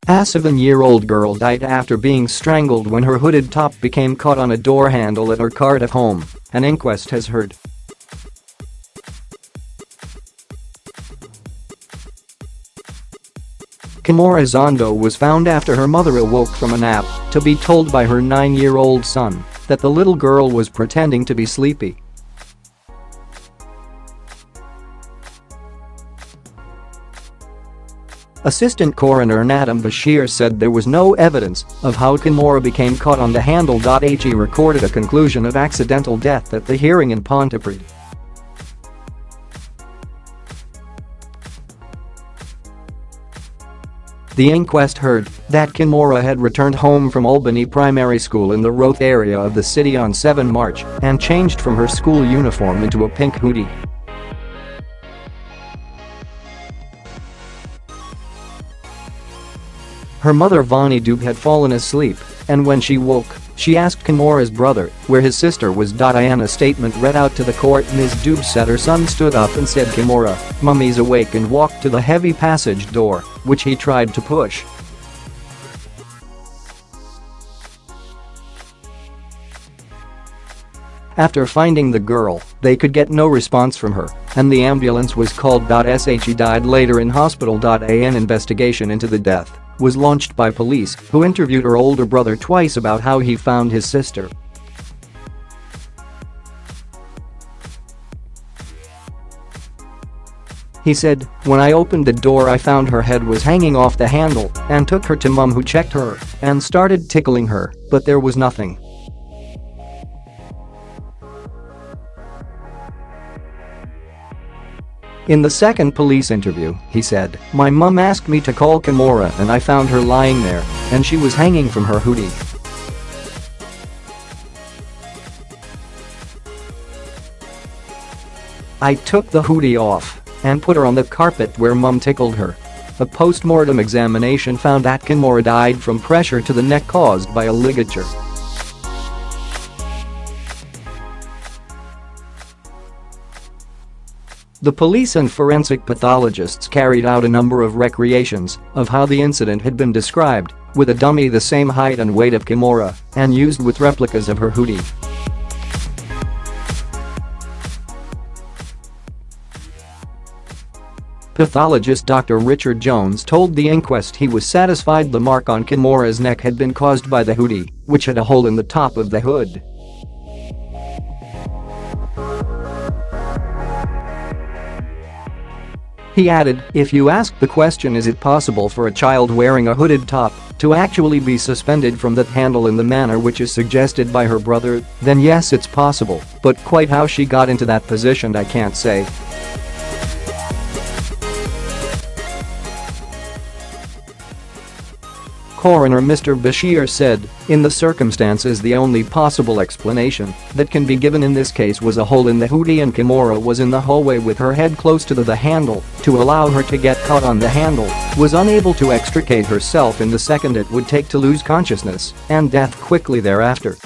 Aseven-year-old girl died after being strangled when her hooded top became caught on a door handle at her Cardiff home, an inquest has heard. Kimora Zondo was found after her mother awoke from a nap to be told by her 9-year-old son that the little girl was pretending to be sleepy. Assistant Coroner Nadim Bashir said there was no evidence of how Kimora became caught on the handle.He recorded a conclusion of accidental death at the hearing in Pontypridd. The inquest heard that Kimora had returned home from Albany Primary School in the Roath area of the city on 7 March and changed from her school uniform into a pink hoodie. Her mother Vonnie Dube had fallen asleep, and when she woke, she asked Kimora's brother where his sister was. In a statement read out to the court, Ms Dube said her son stood up and said, "Kimora, Mummy's awake," and walked to the heavy passage door, which he tried to push. After finding the girl, they could get no response from her, and the ambulance was called.She. She died later in hospital.An. Investigation into the death was launched by police, who interviewed her older brother twice about how he found his sister. He said, "When I opened the door I found her head was hanging off the handle and took her to Mum, who checked her and started tickling her, but there was nothing." In the second police interview, he said, "My mum asked me to call Kimora and I found her lying there, and she was hanging from her hoodie." "I took the hoodie off and put her on the carpet where Mum tickled her." A post-mortem examination found that Kimora died from pressure to the neck caused by a ligature. The police and forensic pathologists carried out a number of recreations of how the incident had been described, with a dummy the same height and weight of Kimora and used with replicas of her hoodie. Pathologist Dr Richard Jones told the inquest he was satisfied the mark on Kimora's neck had been caused by the hoodie, which had a hole in the top of the hood. He added, "If you ask the question, is it possible for a child wearing a hooded top to actually be suspended from that handle in the manner which is suggested by her brother, then yes, it's possible, but quite how she got into that position I can't say." Coroner Mr Bashir said, "In the circumstances, the only possible explanation that can be given in this case was a hole in the hoodie, and Kimora was in the hallway with her head close to the handle to allow her to get caught on the handle, was unable to extricate herself in the second it would take to lose consciousness, and death quickly thereafter."